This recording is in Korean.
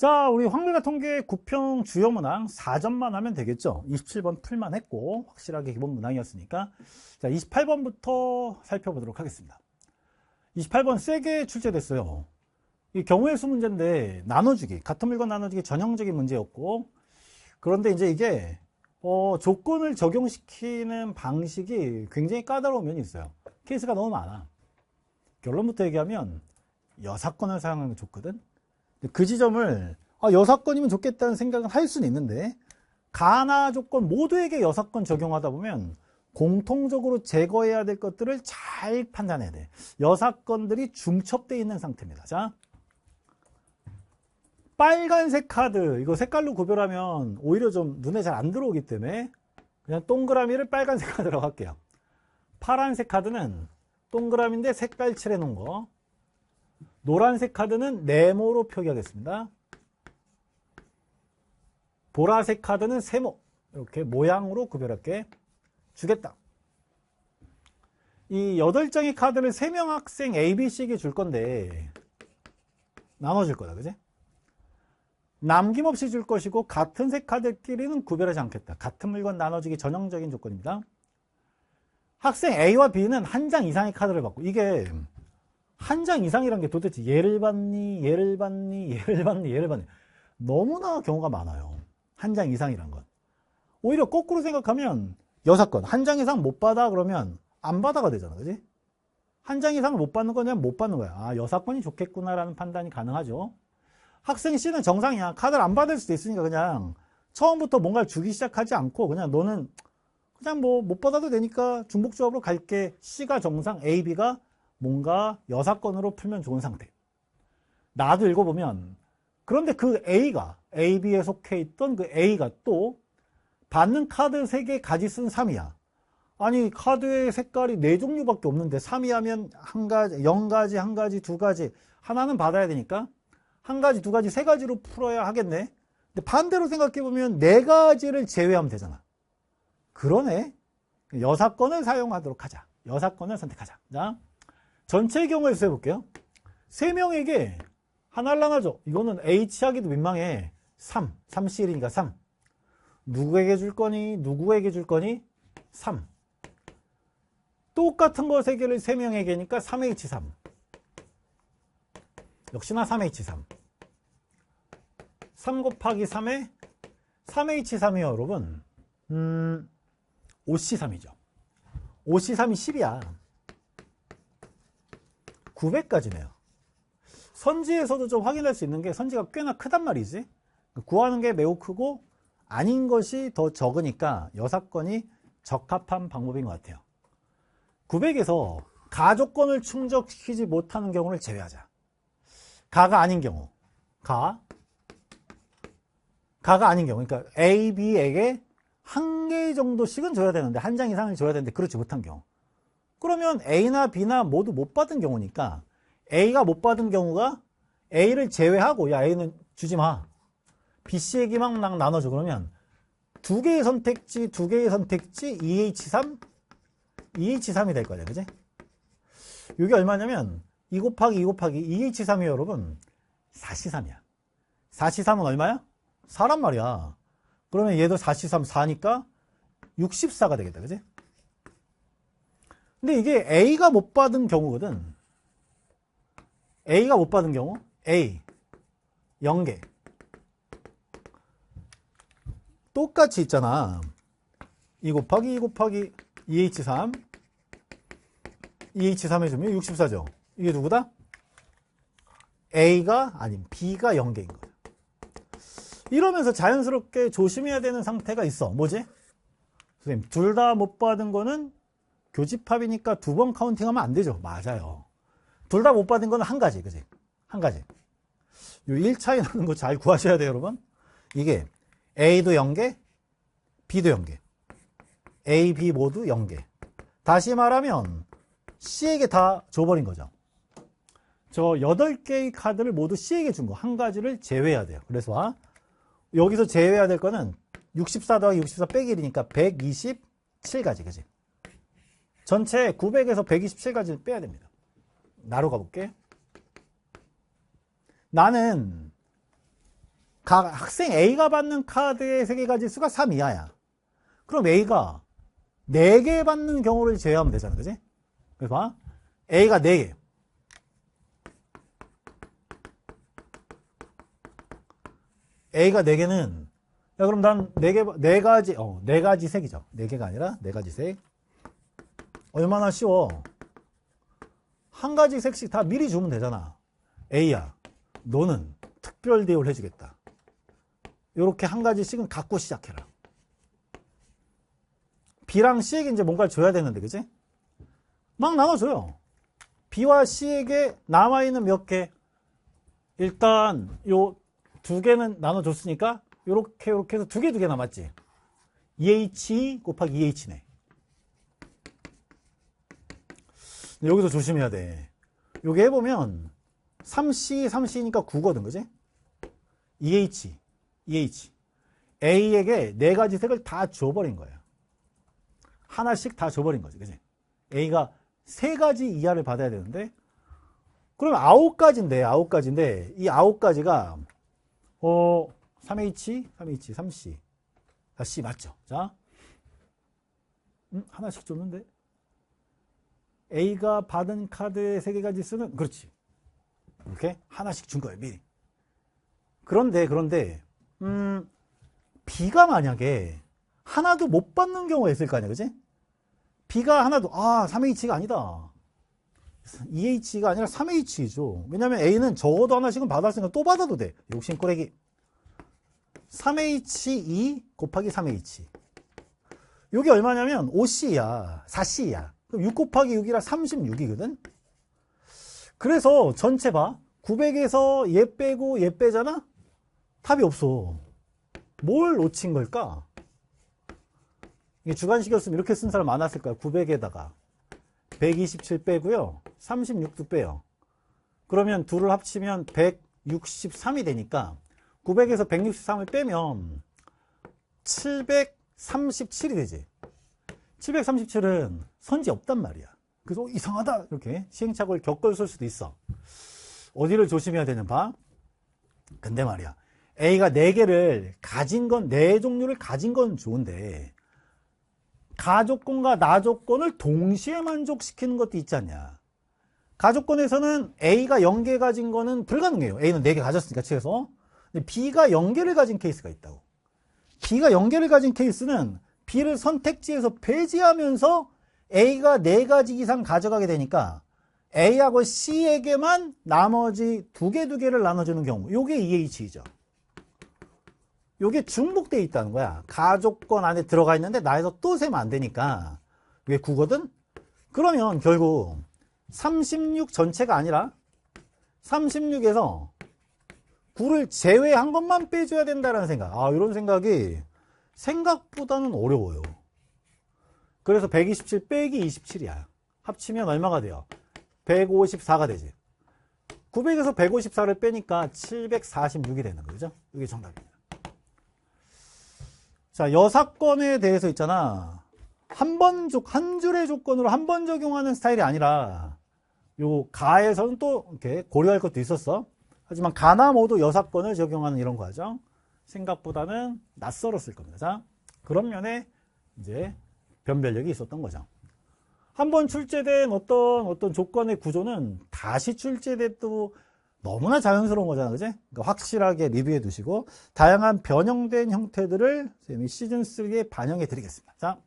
자, 우리 확률과 통계 9평 주요 문항 4점만 하면 되겠죠. 27번 풀만 했고 확실하게 기본 문항이었으니까. 자, 28번부터 살펴보도록 하겠습니다. 28번 세게 출제됐어요. 이 경우의 수 문제인데 나눠주기, 같은 물건 나눠주기 전형적인 문제였고, 그런데 이제 이게 조건을 적용시키는 방식이 굉장히 까다로운 면이 있어요. 케이스가 너무 많아. 결론부터 얘기하면 여사건을 사용하는 게 좋거든. 그 지점을 여사건이면 좋겠다는 생각은 할 수는 있는데, 가나 조건 모두에게 여사건 적용하다 보면 공통적으로 제거해야 될 것들을 잘 판단해야 돼. 여사건들이 중첩되어 있는 상태입니다. 자, 빨간색 카드, 이거 색깔로 구별하면 오히려 좀 눈에 잘 안 들어오기 때문에 그냥 동그라미를 빨간색 카드라고 할게요. 파란색 카드는 동그라미인데 색깔 칠해 놓은 거, 노란색 카드는 네모로 표기하겠습니다. 보라색 카드는 세모, 이렇게 모양으로 구별할게. 주겠다. 이 8장의 카드를 3명 학생 A, B, C에게 줄 건데 나눠줄 거다, 그지? 남김없이 줄 것이고 같은 색 카드끼리는 구별하지 않겠다. 같은 물건 나눠주기 전형적인 조건입니다. 학생 A와 B는 한 장 이상의 카드를 받고, 이게 한 장 이상이란 게 도대체 얘를 받니, 얘를 받니, 얘를 받니, 얘를 받니, 너무나 경우가 많아요. 한 장 이상이란 건. 오히려 거꾸로 생각하면 여사건 한 장 이상 못 받아 그러면 안 받아가 되잖아, 그지? 한 장 이상을 못 받는 거냐, 못 받는 거야. 아, 여사건이 좋겠구나라는 판단이 가능하죠. 학생 C는 정상이야. 카드를 안 받을 수도 있으니까 그냥 처음부터 뭔가를 주기 시작하지 않고 그냥 너는 그냥 뭐 못 받아도 되니까 중복조합으로 갈게. C가 정상, A, B가 뭔가 여사건으로 풀면 좋은 상태. 나도 읽어보면, 그런데 그 A가, A, B에 속해 있던 그 A가 또 받는 카드 3개 가지 쓴 3이야. 아니, 카드의 색깔이 4종류밖에 없는데 3이 하면 한 가지, 0가지, 한 가지, 두 가지, 하나는 받아야 되니까 한 가지, 두 가지, 세 가지로 풀어야 하겠네. 근데 반대로 생각해보면 4가지를 제외하면 되잖아. 그러네. 여사건을 사용하도록 하자. 여사건을 선택하자. 자, 전체의 경우에 수 해볼게요. 3명에게 하나를 나눠줘. 이거는 H 하기도 민망해. 3, 3C1이니까 3. 누구에게 줄 거니? 누구에게 줄 거니? 3. 똑같은 거 3개를 3명에게니까 3H3. 역시나 3H3. 3 곱하기 3에 3H3이요, 여러분. 5C3이죠. 5C3이 10이야. 900까지네요. 선지에서도 좀 확인할 수 있는 게 선지가 꽤나 크단 말이지. 구하는 게 매우 크고 아닌 것이 더 적으니까 여사건이 적합한 방법인 것 같아요. 900에서 가조건을 충족시키지 못하는 경우를 제외하자. 가가 아닌 경우, 가가 아닌 경우, 그러니까 A, B에게 한 개 정도씩은 줘야 되는데, 한 장 이상을 줘야 되는데 그렇지 못한 경우, 그러면 A나 B나 모두 못 받은 경우니까 A가 못 받은 경우가 A를 제외하고, 야, A는 주지 마, B, C에게만 나눠줘. 그러면 2개의 선택지, 2개의 선택지 2H3, 2H3이 될 거예요, 그지? 이게 얼마냐면 2 곱하기 2 곱하기 2H3이에요, 여러분. 4C3이야. 4C3은 얼마야? 4란 말이야. 그러면 얘도 4C3, 4니까 64가 되겠다, 그지? 근데 이게 A가 못 받은 경우거든. A가 못 받은 경우, A 0개. 똑같이 있잖아. 2 곱하기 2 곱하기 2H3, 2H3 해주면 64죠. 이게 누구다? A가 아닌 B가 0개인 거야. 이러면서 자연스럽게 조심해야 되는 상태가 있어. 뭐지? 선생님, 둘 다 못 받은 거는 교집합이니까 2번 카운팅하면 안 되죠. 맞아요. 둘 다 못 받은 거는 한 가지, 그지? 한 가지. 요 1 차이 나는 거 잘 구하셔야 돼요, 여러분. 이게 A도 0개, B도 0개. A, B 모두 0개. 다시 말하면 C에게 다 줘버린 거죠. 저 8개의 카드를 모두 C에게 준 거, 한 가지를 제외해야 돼요. 그래서 여기서 제외해야 될 거는 64 더하기 64 빼기 1이니까 127가지, 그지? 전체 900에서 127가지를 빼야 됩니다. 나로 가볼게. 나는 학생 A가 받는 카드의 세계가지수가 3 이하야. 그럼 A가 4개 받는 경우를 제외하면 되잖아. 그지? 그래서 봐. A가 4개. A가 4개는, 야, 그럼 난 4가지 색이죠. 4개가 아니라 4가지 색. 얼마나 쉬워. 한 가지 색씩 다 미리 주면 되잖아. A야, 너는 특별 대우를 해주겠다. 요렇게 한 가지씩은 갖고 시작해라. B랑 C에게 이제 뭔가를 줘야 되는데, 그지? 막 나눠줘요. B와 C에게 남아있는 몇 개? 일단, 요 2개는 나눠줬으니까, 요렇게 해서 2개 남았지. EH 곱하기 EH네. 여기서 조심해야 돼. 요게 해보면, 3C니까 9거든, 그지? EH. A에게 4가지 색을 다 줘버린 거예요. 하나씩 다 줘버린 거지, 그지? A가 3가지 이하를 받아야 되는데, 그러면 9가지인데, 이 9가지가, 3H, 3C. 자, C 맞죠? 자, 하나씩 줬는데, A가 받은 카드의 세계가지 수는, 그렇지. 이렇게 하나씩 준 거예요, 미리. 그런데, B가 만약에 하나도 못 받는 경우가 있을 거 아니야, 그지? B가 하나도, 3H가 아니다. 2H가 아니라 3H죠. 왜냐면 A는 적어도 하나씩은 받았으니까 또 받아도 돼. 욕심꾸레기. 3H2 곱하기 3H. 이게 얼마냐면 5C야. 4C야. 그럼 6 곱하기 6이라 36이거든? 그래서 전체 봐. 900에서 얘 빼고 얘 빼잖아? 답이 없어. 뭘 놓친 걸까? 이게 주관식이었으면 이렇게 쓴 사람 많았을 거야. 900에다가 127 빼고요. 36도 빼요. 그러면 둘을 합치면 163이 되니까 900에서 163을 빼면 737이 되지. 737은 선지 없단 말이야. 그래서 이상하다 이렇게 시행착오를 겪었을 수도 있어. 어디를 조심해야 되는 봐? 근데 말이야, A가 4개를 가진 건, 4종류를 가진 건 좋은데 가조건과 나조건을 동시에 만족시키는 것도 있지 않냐. 가조건에서는 A가 0개 가진 거는 불가능해요. A는 4개 가졌으니까 최소. 근데 B가 0개를 가진 케이스가 있다고. B가 0개를 가진 케이스는 B를 선택지에서 배제하면서 A가 4가지 이상 가져가게 되니까 A하고 C에게만 나머지 2개를 나눠주는 경우, 요게 EH이죠. 요게 중복되어 있다는 거야. 가조건 안에 들어가 있는데 나에서 또 세면 안 되니까. 왜 9거든? 그러면 결국 36 전체가 아니라 36에서 9를 제외한 것만 빼줘야 된다는 생각. 이런 생각이 생각보다는 어려워요. 그래서 127 빼기 27이야. 합치면 얼마가 돼요? 154가 되지. 900에서 154를 빼니까 746이 되는 거죠. 이게 정답입니다. 자, 여사건에 대해서 있잖아. 한 줄의 조건으로 한 번 적용하는 스타일이 아니라 요 가에서는 또 이렇게 고려할 것도 있었어. 하지만 가나 모두 여사건을 적용하는 이런 과정. 생각보다는 낯설었을 겁니다. 자, 그런 면에 이제 변별력이 있었던 거죠. 한번 출제된 어떤 조건의 구조는 다시 출제돼도 너무나 자연스러운 거잖아, 그지? 그러니까 확실하게 리뷰해 두시고 다양한 변형된 형태들을 시즌3에 반영해 드리겠습니다. 자.